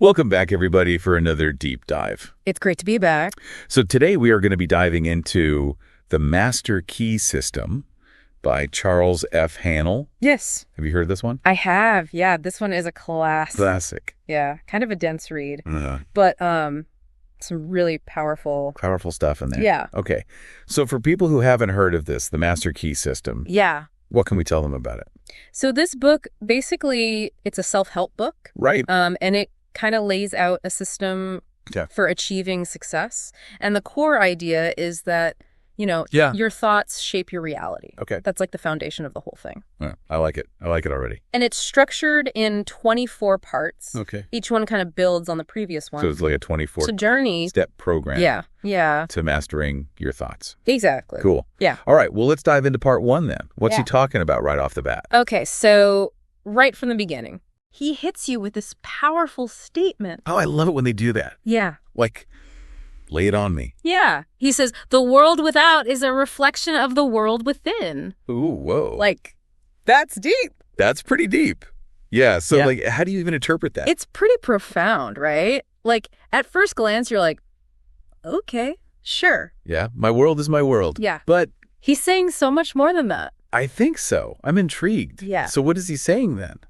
Welcome back, everybody, for another deep dive. It's great to be back. So today we are going to be diving into the Master Key System by Charles F. Haanel. Yes. Have you heard of this one? I have. Yeah, this one is a Classic. Yeah, kind of a dense read, but some really powerful stuff in there. Yeah. Okay. So for people who haven't heard of this, the Master Key System, Yeah. what can we tell them about it? So this book, basically, it's a self-help book. Right. And it kind of lays out a system for achieving success. And the core idea is that, your thoughts shape your reality. Okay. That's like the foundation of the whole thing. Yeah, I like it. I like it already. And it's structured in 24 parts. Okay. Each one kind of builds on the previous one. So it's like a 24 step program. Yeah. To mastering your thoughts. Exactly. Cool. Yeah. All right. Well, let's dive into part one then. What's he talking about right off the bat? Okay. So right from the beginning, he hits you with this powerful statement. Oh, I love it when they do that. Yeah. Like, lay it on me. Yeah. He says, the world without is a reflection of the world within. Ooh, whoa. Like, that's deep. That's pretty deep. Yeah. So, how do you even interpret that? It's pretty profound, right? Like, at first glance, you're like, okay, sure. Yeah. My world is my world. Yeah. But he's saying so much more than that. I think so. I'm intrigued. Yeah. So what is he saying then?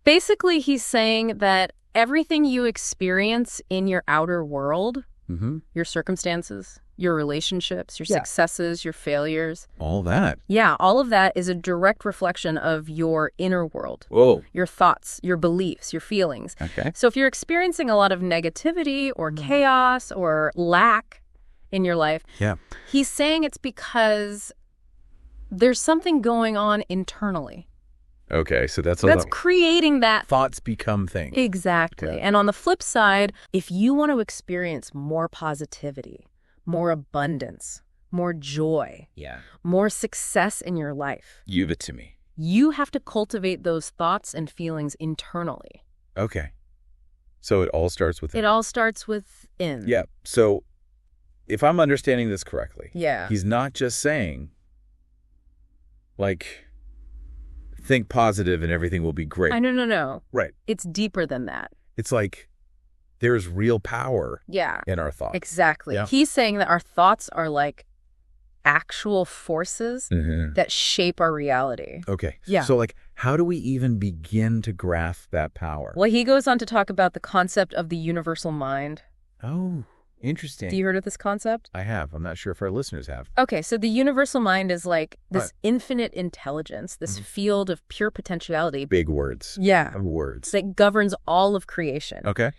Basically, he's saying that everything you experience in your outer world, your circumstances, your relationships, your successes, your failures. All that. Yeah, all of that is a direct reflection of your inner world. Whoa. Your thoughts, your beliefs, your feelings. Okay. So if you're experiencing a lot of negativity or chaos or lack in your life, he's saying it's because there's something going on internally. Okay, so that's creating that. Thoughts become things. Exactly. Yeah. And on the flip side, if you want to experience more positivity, more abundance, more joy, more success in your life, give it to me. You have to cultivate those thoughts and feelings internally. Okay. So it all starts within. It all starts within. Yeah. So if I'm understanding this correctly, he's not just saying, like, think positive and everything will be great. No. Right. It's deeper than that. It's like there's real power in our thoughts. Exactly. Yeah. He's saying that our thoughts are like actual forces that shape our reality. Okay. Yeah. So, like, how do we even begin to grasp that power? Well, he goes on to talk about the concept of the universal mind. Oh, interesting. Do you heard of this concept? I have. I'm not sure if our listeners have. Okay, so the universal mind is like this infinite intelligence, this field of pure potentiality. Big words. Yeah. Words. That governs all of creation. Okay.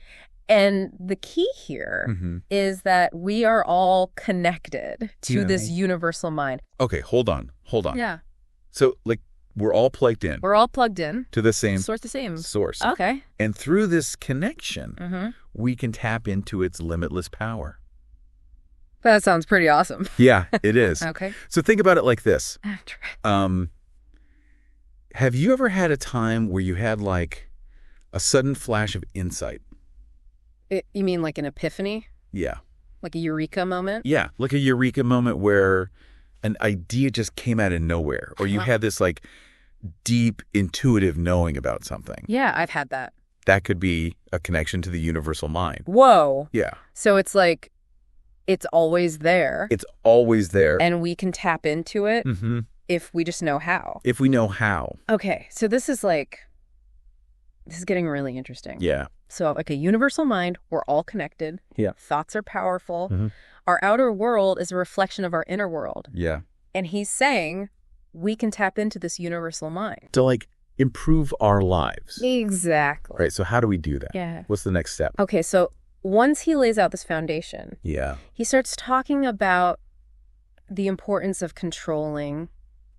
And the key here is that we are all connected to this universal mind. Okay, hold on. Yeah. So, like, we're all plugged in. We're all plugged in. To the same source. Okay. And through this connection, we can tap into its limitless power. That sounds pretty awesome. Yeah, it is. Okay. So think about it like this. Have you ever had a time where you had, like, a sudden flash of insight? You mean like an epiphany? Yeah. Like a eureka moment? Yeah, like a eureka moment where an idea just came out of nowhere, or you had this, like, deep intuitive knowing about something. Yeah, I've had that. That could be a connection to the universal mind. Whoa. Yeah. So it's like, it's always there. It's always there. And we can tap into it if we just know how. If we know how. Okay, so this is getting really interesting. Yeah. So, like, a universal mind, we're all connected. Yeah. Thoughts are powerful. Our outer world is a reflection of our inner world. Yeah. And he's saying we can tap into this universal mind. To, like, improve our lives. Exactly. Right, so how do we do that? Yeah. What's the next step? Okay, so once he lays out this foundation, he starts talking about the importance of controlling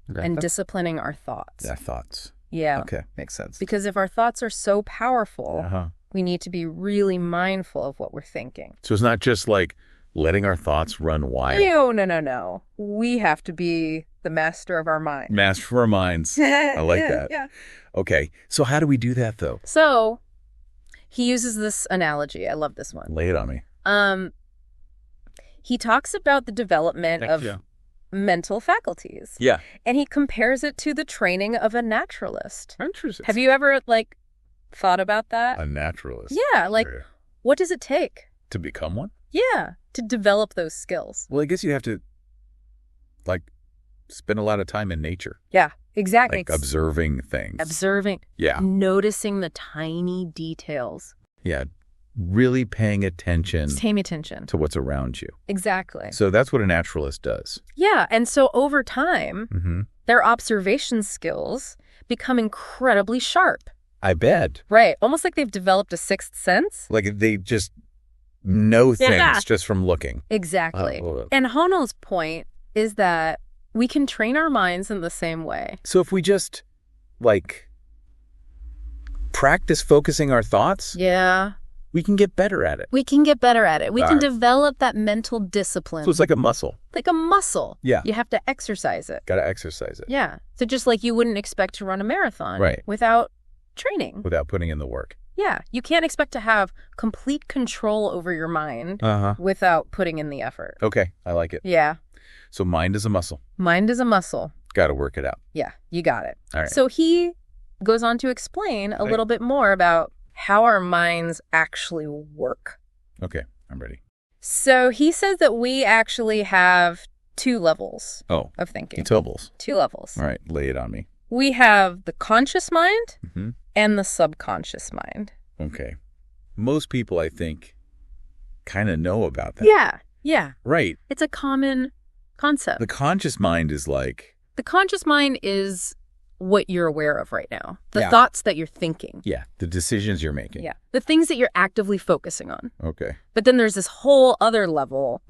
and disciplining our thoughts. Yeah, thoughts. Yeah. Okay, makes sense. Because if our thoughts are so powerful, we need to be really mindful of what we're thinking. So it's not just like letting our thoughts run wild. No. We have to be the master of our mind. Master of our minds. I like that. Yeah. Okay, so how do we do that, though? So he uses this analogy. I love this one. Lay it on me. He talks about the development of mental faculties. Yeah. And he compares it to the training of a naturalist. Interesting. Have you ever, like, thought about that? A naturalist. Yeah, like, what does it take? To become one? Yeah, to develop those skills. Well, I guess you have to, like, spend a lot of time in nature. Yeah, exactly. Like observing things. Observing. Yeah. Noticing the tiny details. Yeah. Really paying attention. Just paying attention. To what's around you. Exactly. So that's what a naturalist does. Yeah, and so over time, their observation skills become incredibly sharp. I bet. Right. Almost like they've developed a sixth sense. Like they just know things just from looking. Exactly. And Haanel's point is that we can train our minds in the same way. So if we just, like, practice focusing our thoughts, we can get better at it. We can get better at it. We can develop that mental discipline. So it's like a muscle. Like a muscle. Yeah. You have to exercise it. Got to exercise it. Yeah. So just like you wouldn't expect to run a marathon without training. Without putting in the work. Yeah. You can't expect to have complete control over your mind without putting in the effort. Okay. I like it. Yeah. So mind is a muscle. Mind is a muscle. Got to work it out. Yeah. You got it. All right. So he goes on to explain a little bit more about how our minds actually work. Okay. I'm ready. So he says that we actually have two levels of thinking. Two levels. Two levels. All right. Lay it on me. We have the conscious mind and the subconscious mind. Okay. Most people, I think, kind of know about that. Yeah. Yeah. Right. It's a common concept. The conscious mind is like... The conscious mind is what you're aware of right now. The thoughts that you're thinking. Yeah. The decisions you're making. Yeah. The things that you're actively focusing on. Okay. But then there's this whole other level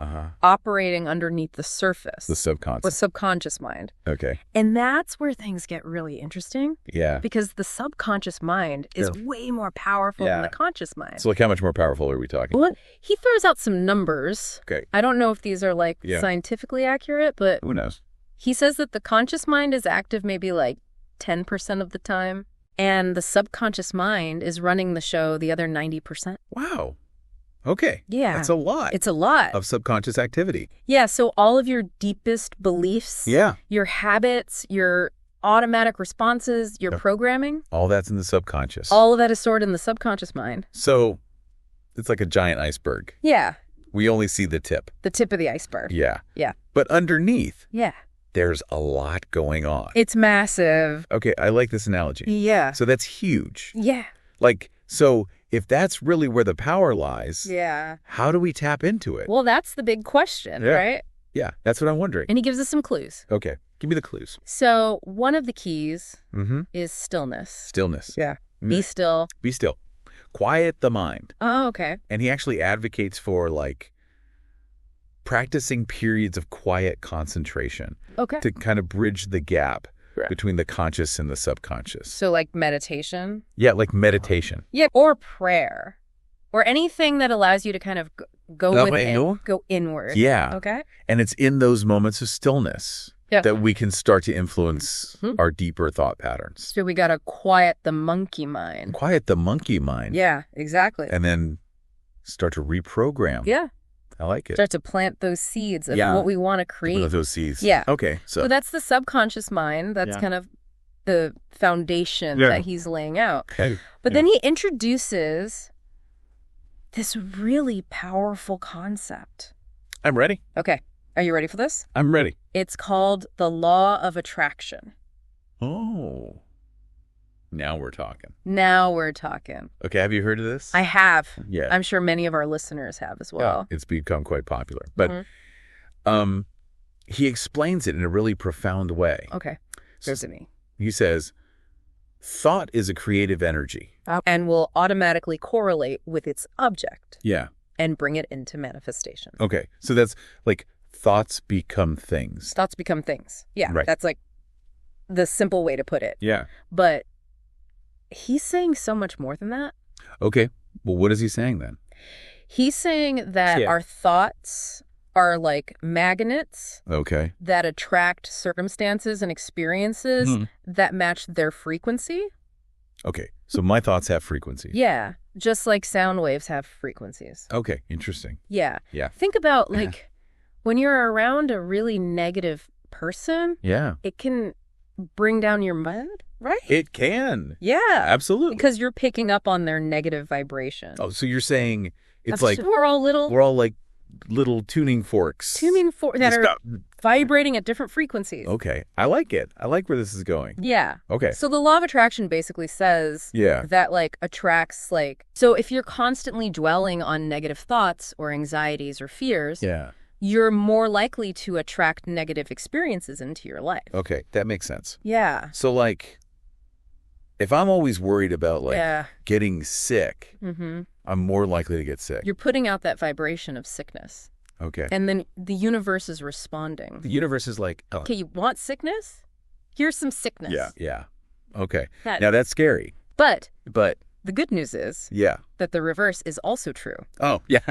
operating underneath the surface. The subconscious. The subconscious mind. Okay. And that's where things get really interesting. Yeah. Because the subconscious mind is way more powerful than the conscious mind. So like how much more powerful are we talking? Well, he throws out some numbers. Okay. I don't know if these are like scientifically accurate, but who knows? He says that the conscious mind is active maybe like 10% of the time, and the subconscious mind is running the show the other 90%. Wow. Okay. Yeah. That's a lot. It's a lot. Of subconscious activity. Yeah, so all of your deepest beliefs, your habits, your automatic responses, your programming. All that's in the subconscious. All of that is stored in the subconscious mind. So it's like a giant iceberg. Yeah. We only see the tip. The tip of the iceberg. Yeah. Yeah. But underneath. Yeah. There's a lot going on. It's massive. Okay, I like this analogy. Yeah. So that's huge. Yeah. Like, so if that's really where the power lies, how do we tap into it? Well, that's the big question, right? Yeah, that's what I'm wondering. And he gives us some clues. Okay, give me the clues. So one of the keys is stillness. Stillness. Yeah. Be still. Be still. Quiet the mind. Oh, okay. And he actually advocates for, like, practicing periods of quiet concentration to kind of bridge the gap between the conscious and the subconscious. So like meditation? Yeah, like meditation. Yeah, or prayer. Or anything that allows you to kind of go within, go inward. Yeah. Okay. And it's in those moments of stillness that we can start to influence our deeper thought patterns. So we got to quiet the monkey mind. Quiet the monkey mind. Yeah, exactly. And then start to reprogram. Yeah. I like it. Start to plant those seeds of what we want to create. Those seeds. Yeah. Okay. So that's the subconscious mind. That's kind of the foundation that he's laying out. Okay. But then he introduces this really powerful concept. I'm ready. Okay. Are you ready for this? I'm ready. It's called the law of attraction. Oh. Now we're talking. Now we're talking. Okay, have you heard of this? I have. Yeah. I'm sure many of our listeners have as well. Yeah, it's become quite popular. But he explains it in a really profound way. Okay. Give it to me. He says, thought is a creative energy. And will automatically correlate with its object. Yeah. And bring it into manifestation. Okay, so that's like thoughts become things. Thoughts become things. Yeah, right. That's like the simple way to put it. Yeah. But he's saying so much more than that. Okay. Well, what is he saying then? He's saying that our thoughts are like magnets that attract circumstances and experiences that match their frequency. Okay. So my thoughts have frequencies. Yeah. Just like sound waves have frequencies. Okay. Interesting. Yeah. Yeah. Think about like when you're around a really negative person. Yeah. It can bring down your mood. Right? It can. Yeah. Absolutely. Because you're picking up on their negative vibration. Oh, so you're saying it's like we're all like little tuning forks. That are vibrating at different frequencies. Okay. I like it. I like where this is going. Yeah. Okay. So the law of attraction basically says that like attracts like, so if you're constantly dwelling on negative thoughts or anxieties or fears, you're more likely to attract negative experiences into your life. Okay. That makes sense. Yeah. So like, if I'm always worried about like getting sick, I'm more likely to get sick. You're putting out that vibration of sickness. Okay. And then the universe is responding. The universe is like, oh. Okay, you want sickness? Here's some sickness. Yeah. Okay. Now that's scary. But the good news is that the reverse is also true. Oh, yeah.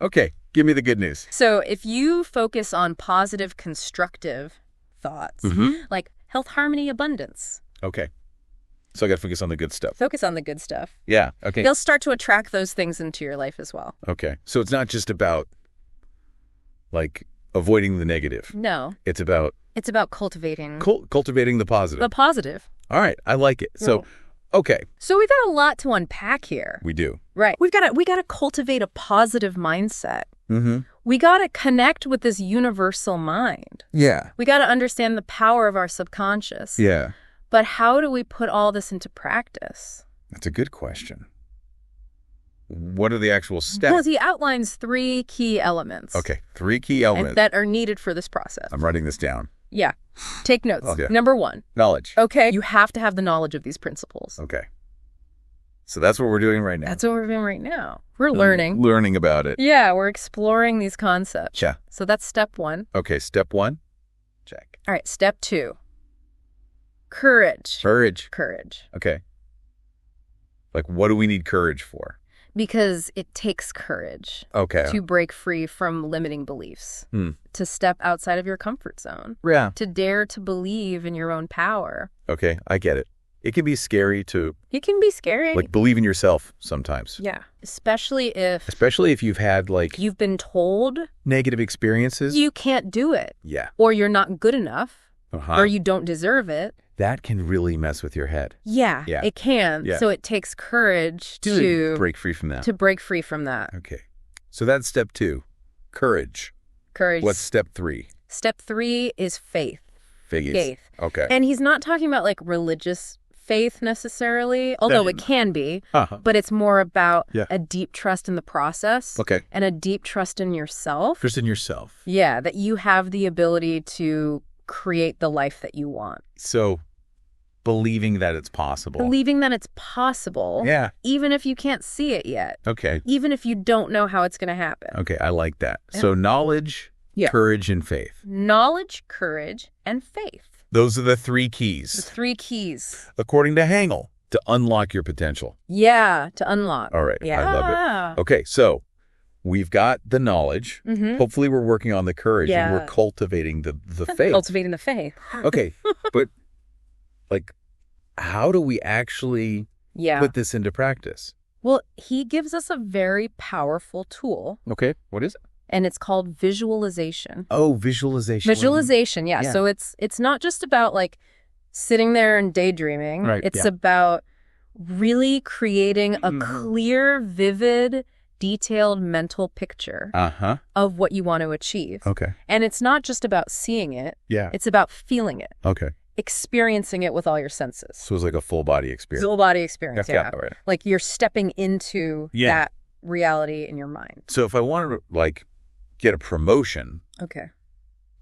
Okay. Give me the good news. So if you focus on positive, constructive thoughts, like health, harmony, abundance. Okay. So I got to focus on the good stuff. Focus on the good stuff. Yeah. Okay. They'll start to attract those things into your life as well. Okay. So it's not just about like avoiding the negative. No. It's about cultivating. Cultivating the positive. The positive. All right. I like it. So, okay. So we've got a lot to unpack here. We do. Right. We got to cultivate a positive mindset. We got to connect with this universal mind. Yeah. We got to understand the power of our subconscious. Yeah. But how do we put all this into practice? That's a good question. What are the actual steps? Well, he outlines 3 key elements. Okay, 3 key elements. That are needed for this process. I'm writing this down. Yeah. Take notes. Okay. Number 1. Knowledge. Okay. You have to have the knowledge of these principles. Okay. So that's what we're doing right now. That's what we're doing right now. We're learning. Learning about it. Yeah, we're exploring these concepts. Yeah. So that's step 1. Okay, step 1. Check. All right, step 2. Courage. Courage. Okay. Like, what do we need courage for? Because it takes courage to break free from limiting beliefs, to step outside of your comfort zone, to dare to believe in your own power. Okay, I get it. It can be scary to... It can be scary. Like, believe in yourself sometimes. Yeah. Especially if you've had, like... You've been told... Negative experiences. You can't do it. Yeah. Or you're not good enough. Or you don't deserve it. That can really mess with your head. Yeah. It can. Yeah. So it takes courage to... break free from that. To break free from that. Okay. So that's step 2. Courage. What's step 3? Step 3 is faith. Faith. Okay. And he's not talking about, like, religious faith necessarily, although it can be, but it's more about a deep trust in the process and a deep trust in yourself. Trust in yourself. Yeah, that you have the ability to create the life that you want. So believing that it's possible. Believing that it's possible. Yeah. Even if you can't see it yet. Okay. Even if you don't know how it's going to happen. Okay, I like that. So knowledge, courage, and faith. Knowledge, courage, and faith. Those are the 3 keys. The 3 keys. According to Haanel, to unlock your potential. Yeah, to unlock. All right, yeah. I love it. Okay, so we've got the knowledge. Hopefully we're working on the courage and we're cultivating the faith. Cultivating the faith. Okay, but like, how do we actually put this into practice? Well, he gives us a very powerful tool. Okay, what is it? And it's called visualization. Oh, visualization. Visualization, yeah. So it's not just about like sitting there and daydreaming. Right. It's about really creating a clear, vivid, detailed mental picture of what you want to achieve. Okay. And it's not just about seeing it. Yeah. It's about feeling it. Okay. Experiencing it with all your senses. So it's like a full body experience. Full body experience, yeah. Right. Like you're stepping into that reality in your mind. So if I wanted to like get a promotion,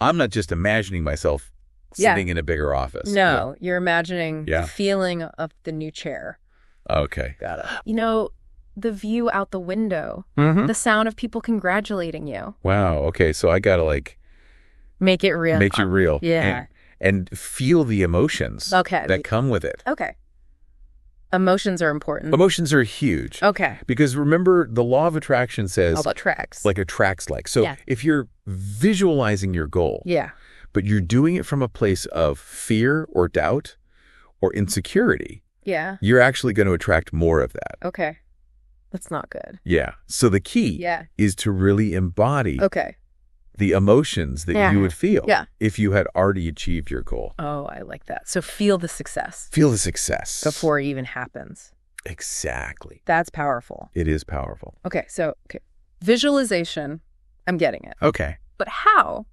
I'm not just imagining myself sitting in a bigger office. No, you're imagining the feeling of the new chair. Okay, got it. You know, the view out the window, the sound of people congratulating you. Wow, okay, so I gotta like... Make it real. Make it real. Yeah. And feel the emotions that come with it. Okay. Emotions are important. Emotions are huge. Okay. Because remember, the law of attraction says... All about tracks. Like attracts like. So if you're visualizing your goal, but you're doing it from a place of fear or doubt or insecurity, you're actually going to attract more of that. Okay. That's not good. Yeah. So the key is to really embody the emotions that you would feel if you had already achieved your goal. Oh, I like that. So feel the success. Feel the success. Before it even happens. Exactly. That's powerful. It is powerful. Okay, so visualization, I'm getting it. Okay. But how?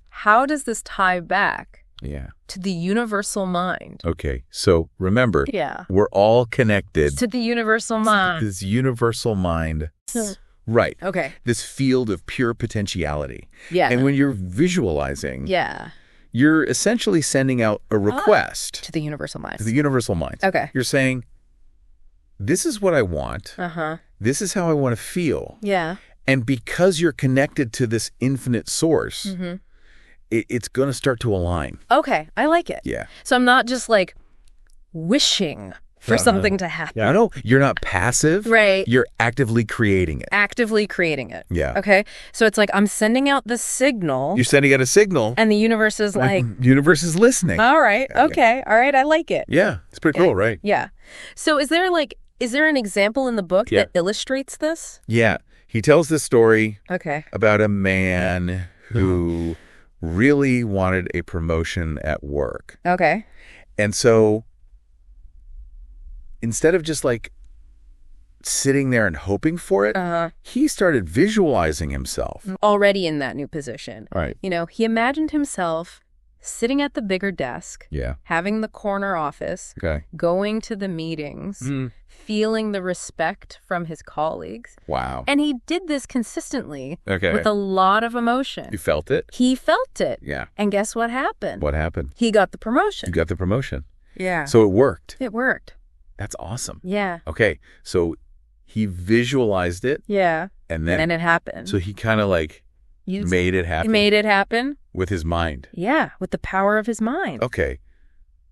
How does this tie back to the universal mind? Okay, so remember, we're all connected. To the universal mind. This universal mind. Right. Okay. This field of pure potentiality. Yeah. And when you're visualizing, you're essentially sending out a request. To the universal mind. To the universal mind. Okay. You're saying, this is what I want. This is how I want to feel. Yeah. And because you're connected to this infinite source, it's going to start to align. Okay. I like it. Yeah. So I'm not just like wishing for something to happen. Yeah, I know. You're not passive. Right. You're actively creating it. Actively creating it. Yeah. Okay. So it's like I'm sending out the signal. You're sending out a signal. And the universe is like... Universe is listening. All right. Okay. All right. I like it. Yeah. It's pretty cool, right? Yeah. So is there an example in the book that illustrates this? Yeah. He tells this story about a man who really wanted a promotion at work. Okay. And so instead of just like sitting there and hoping for it, he started visualizing himself. Already in that new position. Right. You know, he imagined himself sitting at the bigger desk, having the corner office, going to the meetings, feeling the respect from his colleagues. Wow. And he did this consistently with a lot of emotion. You felt it? He felt it. Yeah. And guess what happened? What happened? He got the promotion. You got the promotion. Yeah. So it worked. It worked. That's awesome. Yeah. Okay. So he visualized it. Yeah. And then it happened. So he kind of like made it happen. He made it happen. With his mind. Yeah. With the power of his mind. Okay.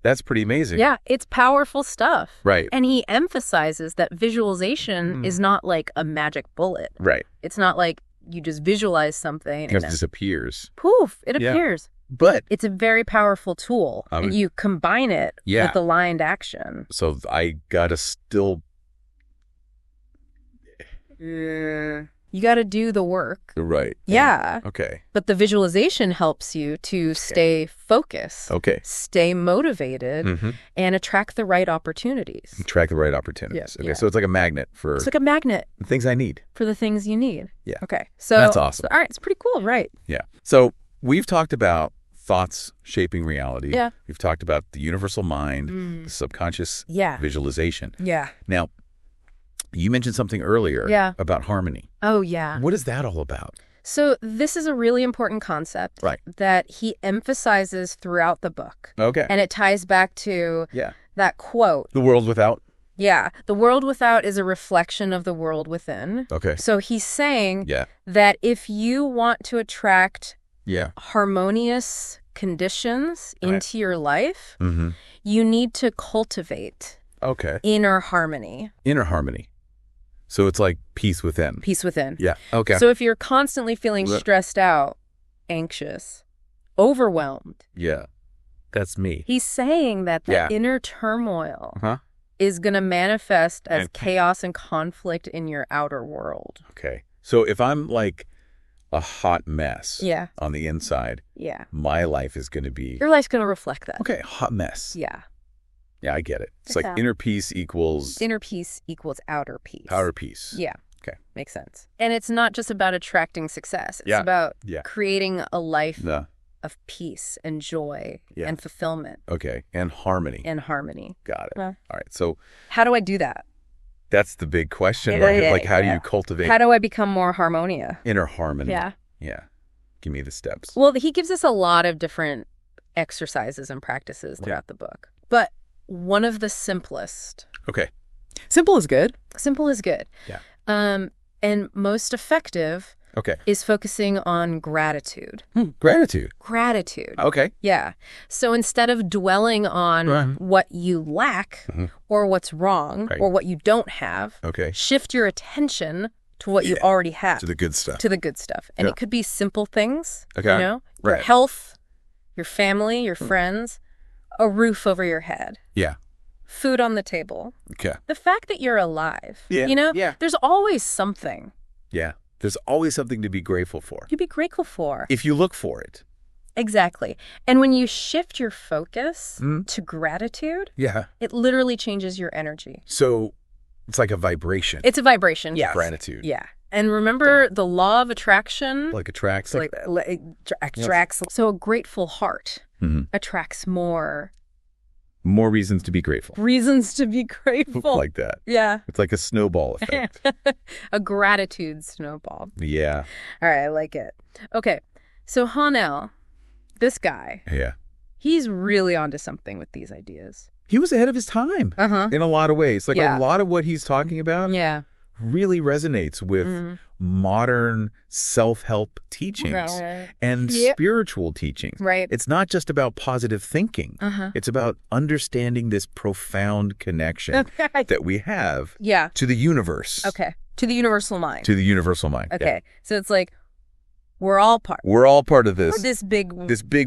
That's pretty amazing. Yeah. It's powerful stuff. Right. And he emphasizes that visualization is not like a magic bullet. Right. It's not like you just visualize something. It just appears. Poof. It appears. But it's a very powerful tool. And you combine it with aligned action. So I gotta still... You got to do the work. Right. Yeah. Okay. But the visualization helps you to stay focused. Okay. Stay motivated and attract the right opportunities. Attract the right opportunities. Yeah. Okay. So it's like a magnet for... It's like a magnet. The things I need. For the things you need. Yeah. Okay. So that's awesome. All right. It's pretty cool, right? Yeah. So we've talked about thoughts shaping reality. Yeah. We've talked about the universal mind, the subconscious visualization. Yeah. Now, you mentioned something earlier about harmony. Oh, yeah. What is that all about? So this is a really important concept that he emphasizes throughout the book. Okay. And it ties back to that quote. The world without? Yeah. The world without is a reflection of the world within. Okay. So he's saying that if you want to attract harmonious conditions into your life, you need to cultivate inner harmony. Inner harmony. So it's like peace within. Peace within. Yeah. Okay. So if you're constantly feeling stressed out, anxious, overwhelmed. Yeah. That's me. He's saying that the inner turmoil is going to manifest as chaos and conflict in your outer world. Okay. So if I'm like a hot mess on the inside, my life is going to be... Your life's going to reflect that. Okay. Hot mess. Yeah. Yeah, I get it. It's like inner peace equals... Inner peace equals outer peace. Outer peace. Yeah. Okay. Makes sense. And it's not just about attracting success. It's about creating a life of peace and joy and fulfillment. Okay. And harmony. And harmony. Got it. All right. So... How do I do that? That's the big question, right? Like, how do you cultivate... How do I become more harmonia? Inner harmony. Yeah. Yeah. Give me the steps. Well, he gives us a lot of different exercises and practices throughout the book. But one of the simplest. Okay. Simple is good. Simple is good. Yeah. And most effective is focusing on gratitude. Gratitude. Gratitude. Okay. Yeah. So instead of dwelling on what you lack or what's wrong or what you don't have, shift your attention to what you already have. To the good stuff. To the good stuff. And it could be simple things, you know, your health, your family, your friends, a roof over your head. Yeah. Food on the table. Okay. The fact that you're alive. Yeah. You know? Yeah. There's always something. Yeah. There's always something to be grateful for. To be grateful for. If you look for it. Exactly. And when you shift your focus to gratitude, it literally changes your energy. So it's like a vibration. It's a vibration. Yes. Gratitude. Yeah. And remember the law of attraction? Like attracts. Attracts. So a grateful heart attracts more. More reasons to be grateful. Reasons to be grateful. Like that. Yeah. It's like a snowball effect. A gratitude snowball. Yeah. All right, I like it. Okay, so Haanel, this guy, he's really onto something with these ideas. He was ahead of his time in a lot of ways. Like a lot of what he's talking about really resonates with modern self-help teachings and spiritual teachings. Right. It's not just about positive thinking. It's about understanding this profound connection that we have to the universe. Okay. To the universal mind. To the universal mind. Okay. So it's like we're all part of this. This big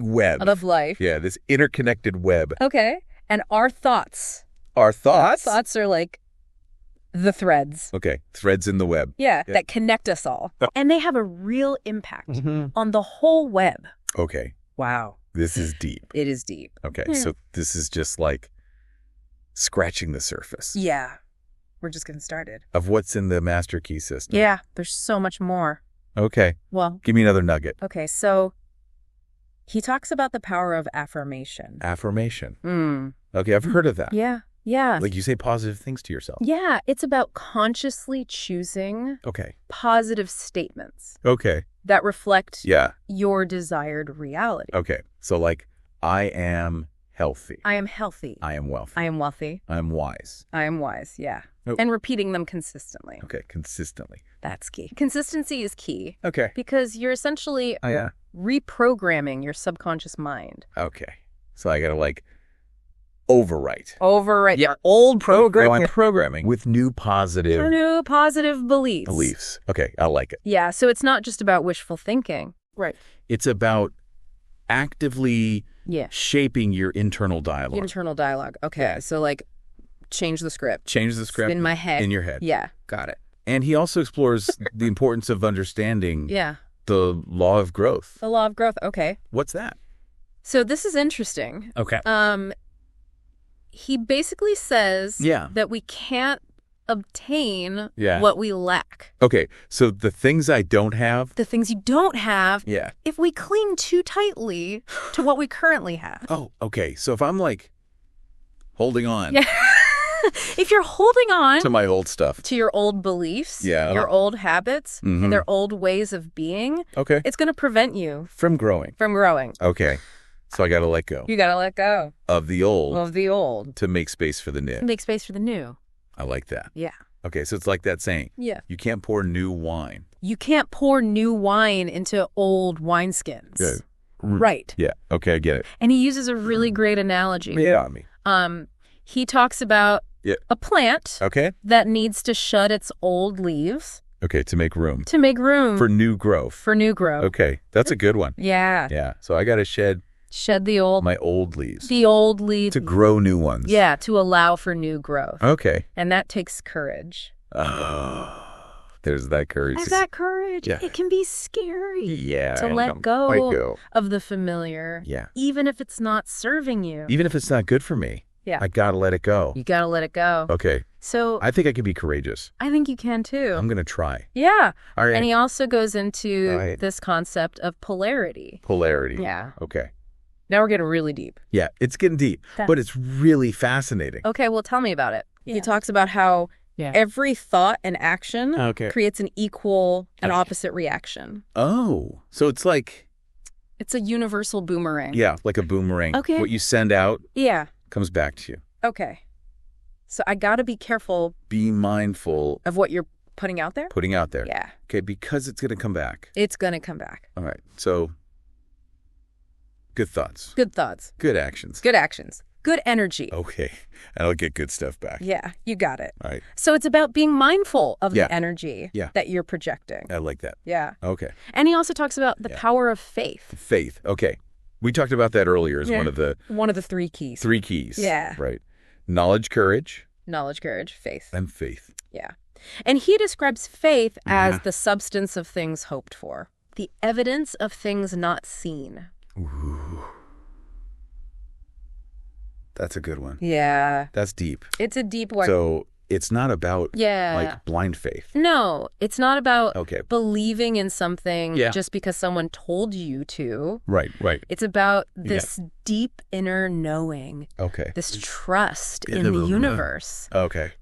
web. Of life. Yeah, this interconnected web. Okay. And our thoughts. Our thoughts are like the threads. Okay. Threads in the web. Yeah. That connect us all. And they have a real impact on the whole web. Okay. Wow. This is deep. It is deep. Okay. Yeah. So this is just like scratching the surface. Yeah. We're just getting started. Of what's in the master key system. Yeah. There's so much more. Okay. Well. Give me another nugget. Okay. So he talks about the power of affirmation. Affirmation. Okay. I've heard of that. Yeah. Yeah. Like you say positive things to yourself. Yeah. It's about consciously choosing positive statements. Okay. That reflect your desired reality. Okay. So like, I am healthy. I am healthy. I am wealthy. I am wealthy. I am wise. I am wise. Yeah. Oh. And repeating them consistently. Okay. Consistently. That's key. Consistency is key. Okay. Because you're essentially reprogramming your subconscious mind. Okay. So I got to like overwrite. Yeah. Old programming. Oh, I'm programming with new positive beliefs. Okay. I like it. Yeah. So it's not just about wishful thinking. Right. It's about actively shaping your internal dialogue. Okay. Yeah. So like change the script. In my head. In your head. Yeah. Got it. And he also explores the importance of understanding the law of growth. The law of growth. Okay. What's that? So this is interesting. Okay. He basically says that we can't obtain what we lack. Okay. So the things I don't have. The things you don't have. Yeah. If we cling too tightly to what we currently have. Oh, okay. So if I'm like holding on. Yeah. If you're holding on to my old stuff, to your old beliefs, your old habits, and their old ways of being, it's going to prevent you from growing. Okay. So I got to let go. You got to let go. Of the old. To make space for the new. I like that. Yeah. Okay. So it's like that saying. Yeah. You can't pour new wine. You can't pour new wine into old wineskins. Yeah. Right. Yeah. Okay. I get it. And he uses a really great analogy. Yeah. He talks about a plant that needs to shed its old leaves. Okay, to make room. For new growth. Okay, that's a good one. Yeah. Yeah, so I got to shed my old leaves. To grow new ones. Yeah, to allow for new growth. Okay. And that takes courage. Oh, there's that courage. Yeah. It can be scary. Yeah. To let go of the familiar. Yeah. Even if it's not serving you. Even if it's not good for me. Yeah. I got to let it go. You got to let it go. Okay. So I think I can be courageous. I think you can too. I'm going to try. Yeah. All right. And he also goes into this concept of polarity. Yeah. Okay. Now we're getting really deep. Yeah, it's getting deep, but it's really fascinating. Okay, well, tell me about it. Yeah. He talks about how every thought and action creates an equal and opposite reaction. Oh, so it's like... It's a universal boomerang. Yeah, like a boomerang. Okay. What you send out comes back to you. Okay. So I got to be careful. Be mindful. Of what you're putting out there? Yeah. Okay, because it's going to come back. It's going to come back. All right, so... Good thoughts. Good actions. Good energy. Okay. And I'll get good stuff back. Yeah, you got it. All right. So it's about being mindful of the energy that you're projecting. I like that. Yeah. Okay. And he also talks about the power of faith. Faith. Okay. We talked about that earlier as one of the 3 keys. 3 keys. Yeah. Right. Knowledge, courage. Faith. And faith. Yeah. And he describes faith as the substance of things hoped for, the evidence of things not seen. Ooh. That's a good one. Yeah. That's deep. It's a deep one. So it's not about like blind faith. No, it's not about believing in something just because someone told you to. Right. It's about this deep inner knowing. This trust in the universe.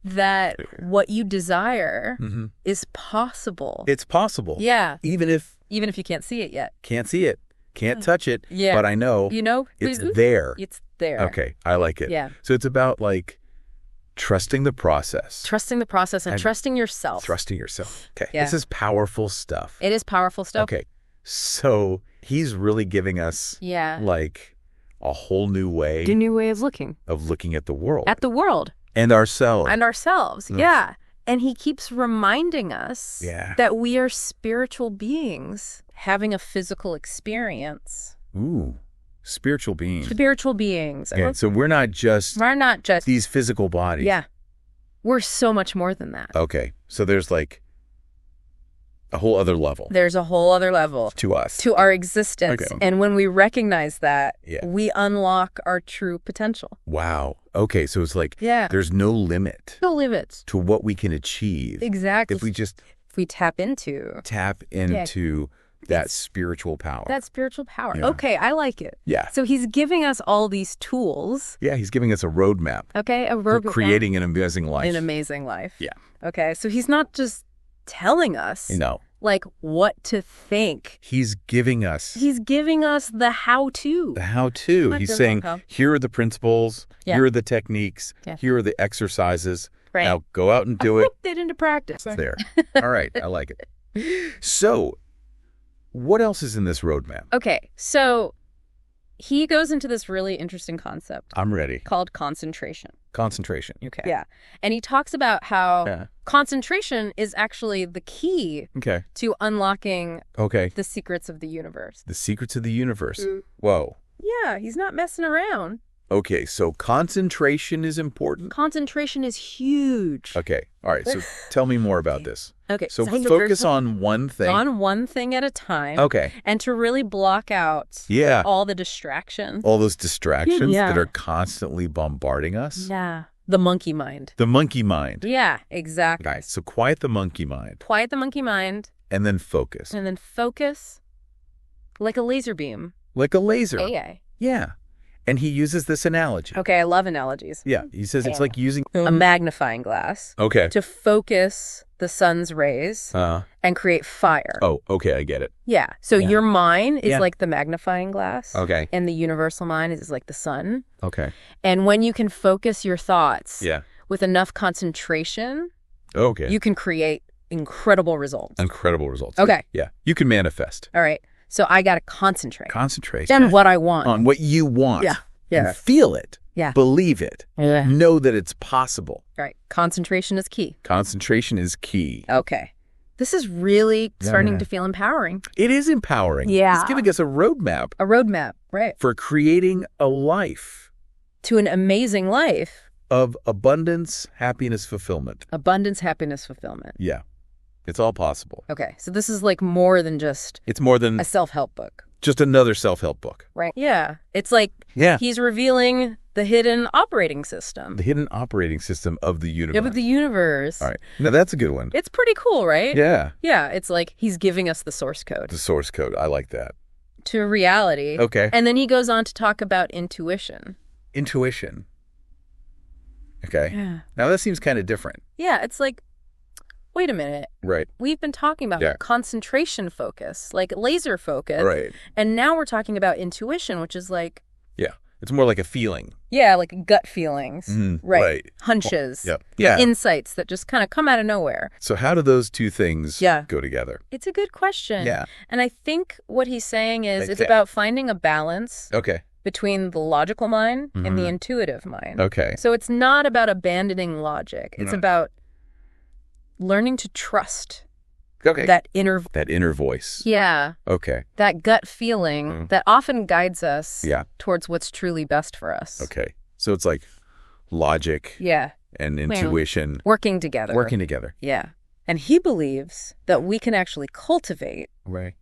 That what you desire is possible. It's possible. Yeah. Even if you can't see it yet. Can't see it. Can't touch it. Yeah. But I know. It's there. It's there. Okay. I like it. Yeah. So it's about like trusting the process. Trusting the process and trusting yourself. Trusting yourself. Okay. Yeah. This is powerful stuff. It is powerful stuff. Okay. So he's really giving us like a whole new way. A new way of looking. Of looking at the world. At the world. And ourselves. Yeah. And he keeps reminding us that we are spiritual beings having a physical experience. Ooh. Spiritual beings. Spiritual beings. Okay, so we're not just these physical bodies. Yeah. We're so much more than that. Okay. So there's like a whole other level. There's a whole other level. To us. To our existence. Okay. And when we recognize that, we unlock our true potential. Wow. Okay. So it's like there's no limit. No limits. To what we can achieve. Exactly. If we tap into. That spiritual power. That spiritual power. Yeah. Okay, I like it. Yeah. So he's giving us all these tools. Yeah, he's giving us a roadmap. Okay, a roadmap. For creating an amazing life. An amazing life. Yeah. Okay, so he's not just telling us. No. Like what to think. He's giving us the how-to. The how-to. He's saying, here are the principles. Yeah. Here are the techniques. Yeah. Here are the exercises. Right. Now go out and do it. Put it into practice. There. All right, I like it. So what else is in this roadmap? Okay, so he goes into this really interesting concept. I'm ready. Called concentration. Concentration. Okay. Yeah. And he talks about how concentration is actually the key to unlocking the secrets of the universe. The secrets of the universe. Whoa. Yeah, he's not messing around. Okay, so concentration is important? Concentration is huge. Okay, all right, so tell me more about this. Okay. So focus on one thing. On one thing at a time. Okay. And to really block out all the distractions. All those distractions that are constantly bombarding us. Yeah. The monkey mind. The monkey mind. Yeah, exactly. Guys, so quiet the monkey mind. Quiet the monkey mind. And then focus. And then focus like a laser beam. Like a laser. AA. Yeah. And he uses this analogy. Okay, I love analogies. Yeah, he says it's like using a magnifying glass to focus the sun's rays and create fire. Oh, okay, I get it. Yeah, so your mind is like the magnifying glass. Okay. And the universal mind is like the sun. Okay. And when you can focus your thoughts with enough concentration, you can create incredible results. Incredible results. Okay. Yeah, you can manifest. All right. So I got to concentrate. Concentrate. On what I want. On what you want. Yeah. And feel it. Yeah. Believe it. Yeah. Know that it's possible. Right. Concentration is key. Concentration is key. Okay. This is really starting to feel empowering. It is empowering. Yeah. It's giving us a roadmap. A roadmap, right. For creating a life. To an amazing life. Of abundance, happiness, fulfillment. Abundance, happiness, fulfillment. Yeah. It's all possible. Okay. So this is like more than just... It's more than... a self-help book. Just another self-help book. Right. Yeah. It's like he's revealing the hidden operating system. The hidden operating system of the universe. Of the universe. All right. Now that's a good one. It's pretty cool, right? Yeah. Yeah. It's like he's giving us the source code. The source code. I like that. To reality. Okay. And then he goes on to talk about intuition. Intuition. Okay. Yeah. Now that seems kind of different. Yeah. It's like, wait a minute. Right. We've been talking about concentration focus, like laser focus. Right. And now we're talking about intuition, which is like... Yeah. It's more like a feeling. Yeah, like gut feelings. Right. Hunches. Yep. Yeah. Insights that just kind of come out of nowhere. So how do those two things go together? It's a good question. Yeah. And I think what he's saying is it's about finding a balance. Okay. Between the logical mind and the intuitive mind. Okay. So it's not about abandoning logic. It's about learning to trust that inner voice. Yeah. Okay. That gut feeling that often guides us towards what's truly best for us. Okay. So it's like logic. Yeah. and intuition. Working together. Working together. Yeah. And he believes that we can actually cultivate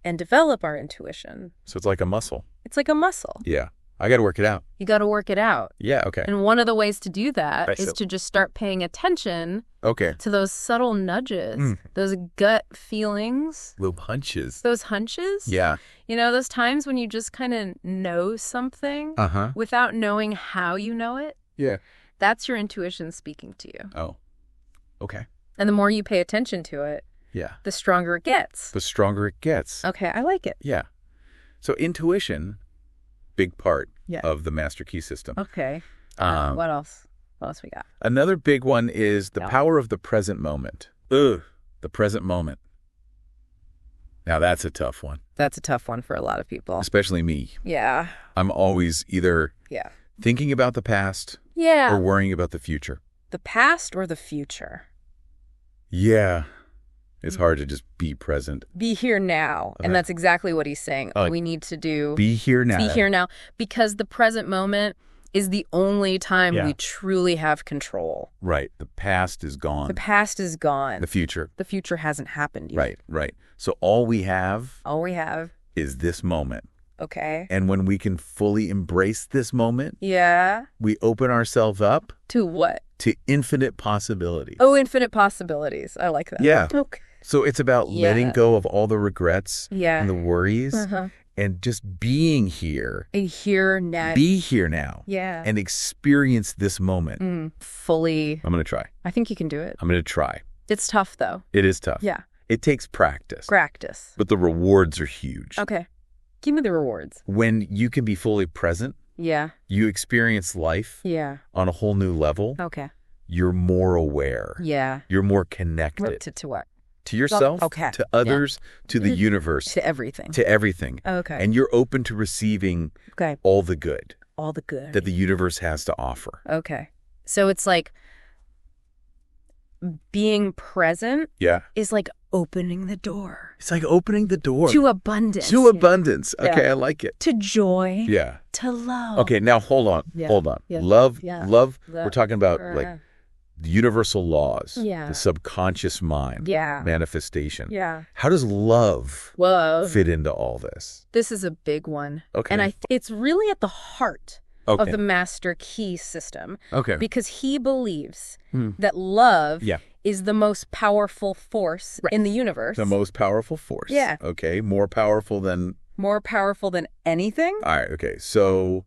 and develop our intuition. So it's like a muscle. It's like a muscle. Yeah. I got to work it out. You got to work it out. Yeah, okay. And one of the ways to do that is to just start paying attention to those subtle nudges, those gut feelings. Little hunches. Those hunches. Yeah. You know, those times when you just kind of know something without knowing how you know it. Yeah. That's your intuition speaking to you. Oh, okay. And the more you pay attention to it, the stronger it gets. The stronger it gets. Okay, I like it. Yeah. So intuition, big part of the master key system. Okay. What else? What else we got? Another big one is the power of the present moment. The present moment. Now that's a tough one. That's a tough one for a lot of people. Especially me. Yeah. I'm always either thinking about the past or worrying about the future. The past or the future? Yeah. It's hard to just be present. Be here now. And that's exactly what he's saying. We need to do... Be here now. Be here now. Because the present moment is the only time we truly have control. Right. The past is gone. The past is gone. The future. The future hasn't happened yet. Right, right. So all we have... is this moment. Okay. And when we can fully embrace this moment... we open ourselves up... To what? To infinite possibilities. Oh, infinite possibilities. I like that. Yeah. Okay. So it's about letting go of all the regrets and the worries and just being here. And here now. Be here now. Yeah. And experience this moment. Fully. I'm going to try. I think you can do it. I'm going to try. It's tough, though. It is tough. Yeah. It takes practice. Practice. But the rewards are huge. Okay. Give me the rewards. When you can be fully present. Yeah. You experience life. Yeah. On a whole new level. Okay. You're more aware. Yeah. You're more connected. To what? To yourself, to others, to the universe. To everything. To everything. Okay. And you're open to receiving all the good. All the good. That the universe has to offer. Okay. So it's like being present is like opening the door. It's like opening the door. To abundance. To abundance. Okay, I like it. To joy. Yeah. To love. Okay, now hold on. Hold on. Yeah. Love. We're talking about like the universal laws, the subconscious mind, manifestation. Yeah. How does love fit into all this? This is a big one. Okay. And it's really at the heart of the master key system. Okay. Because he believes that love is the most powerful force in the universe. The most powerful force. Yeah. Okay. More powerful than... More powerful than anything? All right. Okay. So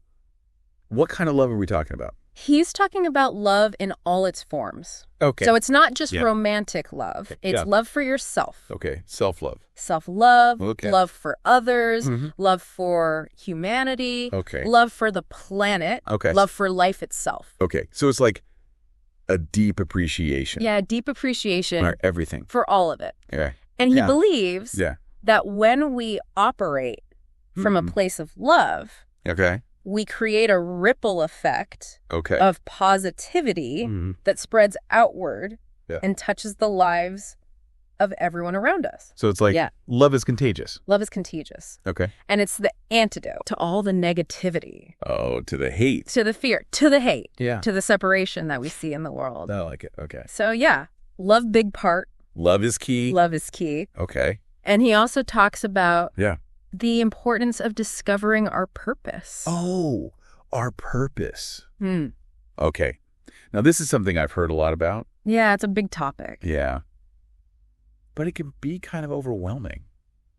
what kind of love are we talking about? He's talking about love in all its forms. Okay. So it's not just romantic love. It's love for yourself. Okay. Self-love. Self-love, love for others, love for humanity, love for the planet, love for life itself. Okay. So it's like a deep appreciation. Yeah, deep appreciation. For everything. For all of it. Okay. And he believes that when we operate from a place of love, we create a ripple effect of positivity that spreads outward and touches the lives of everyone around us. So it's like love is contagious. Love is contagious. Okay. And it's the antidote to all the negativity. Oh, to the hate. To the fear. To the hate. Yeah. To the separation that we see in the world. I like it. Okay. So love big part. Love is key. Love is key. Okay. And he also talks about the importance of discovering our purpose. Oh, our purpose. Okay. Now, this is something I've heard a lot about. Yeah, it's a big topic. Yeah. But it can be kind of overwhelming.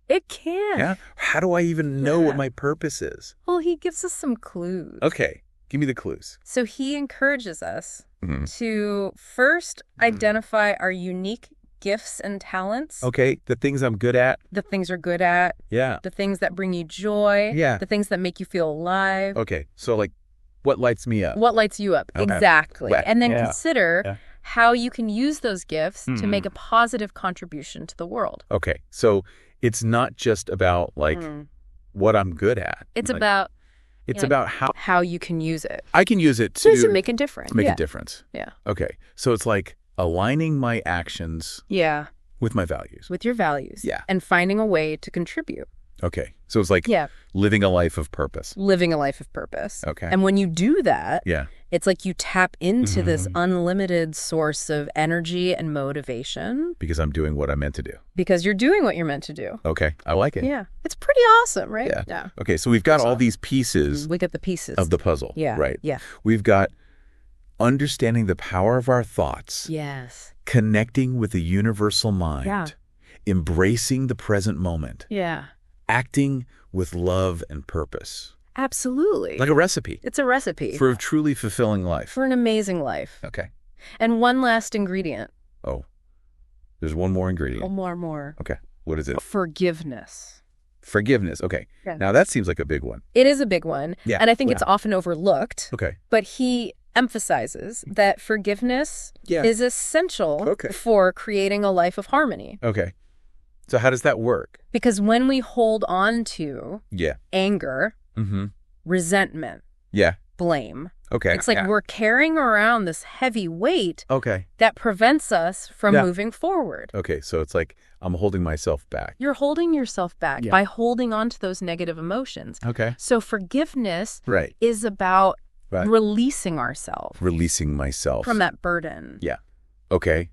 It can. Yeah? How do I even know what my purpose is? Well, he gives us some clues. Okay. Give me the clues. So he encourages us to first identify our unique gifts and talents. Okay. The things I'm good at. The things you're good at. Yeah. The things that bring you joy. Yeah. The things that make you feel alive. Okay. So like what lights me up? What lights you up. Okay. Exactly. And then consider Yeah. how you can use those gifts to make a positive contribution to the world. Okay. So it's not just about like what I'm good at. It's like, about it's about how you can use it. I can use it to make a difference. Make a difference. Yeah. Okay. So it's like aligning my actions with my values. With your values. Yeah. And finding a way to contribute. Okay. So it's like living a life of purpose. Living a life of purpose. Okay. And when you do that, It's like you tap into this unlimited source of energy and motivation. Because I'm doing what I'm meant to do. Because you're doing what you're meant to do. Okay, I like it. Yeah. It's pretty awesome, right? Yeah. Okay, so we've got all these pieces. We get the pieces. Of the puzzle. Yeah. Right. Yeah. We've got understanding the power of our thoughts. Yes. Connecting with the universal mind. Yeah. Embracing the present moment. Yeah. Acting with love and purpose. Absolutely. Like a recipe. It's a recipe. For a truly fulfilling life. For an amazing life. Okay. And one last ingredient. Oh. There's one more ingredient. One more. Okay. What is it? Forgiveness. Forgiveness. Okay. Yeah. Now that seems like a big one. It is a big one. Yeah. And I think it's often overlooked. Okay. But he emphasizes that forgiveness is essential for creating a life of harmony. Okay. So how does that work? Because when we hold on to anger, resentment, blame, it's like we're carrying around this heavy weight that prevents us from moving forward. Okay, so it's like I'm holding myself back. You're holding yourself back by holding on to those negative emotions. Okay. So forgiveness is about releasing ourselves. Releasing myself. From that burden. Yeah. Okay.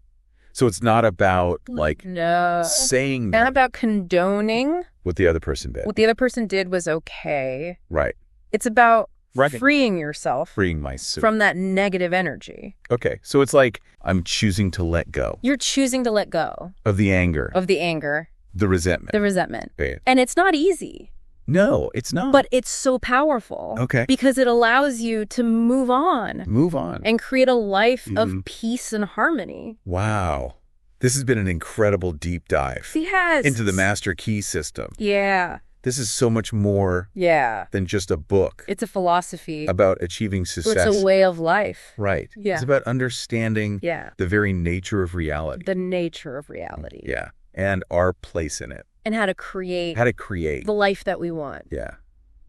So it's not about, like, saying that. Not about condoning. What the other person did. What the other person did was okay. Right. It's about freeing yourself. Freeing myself. From that negative energy. Okay. So it's like I'm choosing to let go. You're choosing to let go. Of the anger. Of the anger. The resentment. The resentment. Okay. And it's not easy. No, it's not. But it's so powerful. Okay. Because it allows you to move on. Move on. And create a life of peace and harmony. Wow. This has been an incredible deep dive. Yes. Into the Master Key System. Yeah. This is so much more than just a book. It's a philosophy. About achieving success. It's a way of life. Right. Yeah. It's about understanding the very nature of reality. The nature of reality. Yeah. And our place in it. And how to create the life that we want. Yeah.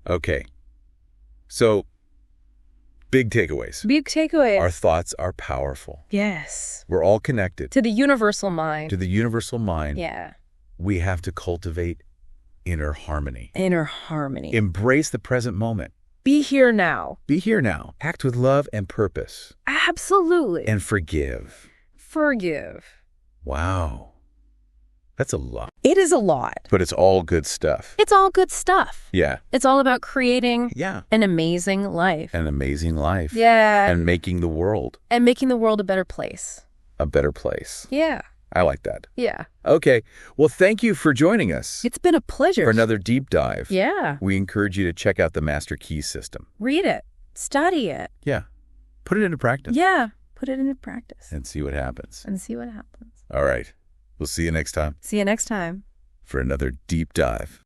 Okay. So, big takeaways. Big takeaways. Our thoughts are powerful. Yes. We're all connected. To the universal mind. To the universal mind. Yeah. We have to cultivate inner harmony. Inner harmony. Embrace the present moment. Be here now. Be here now. Act with love and purpose. Absolutely. And forgive. Forgive. Wow. That's a lot. It is a lot. But it's all good stuff. It's all good stuff. Yeah. It's all about creating an amazing life. An amazing life. Yeah. And making the world. And making the world a better place. A better place. Yeah. I like that. Yeah. Okay. Well, thank you for joining us. It's been a pleasure. For another deep dive. Yeah. We encourage you to check out the Master Key System. Read it. Study it. Yeah. Put it into practice. Yeah. Put it into practice. And see what happens. All right. We'll see you next time. See you next time. For another deep dive.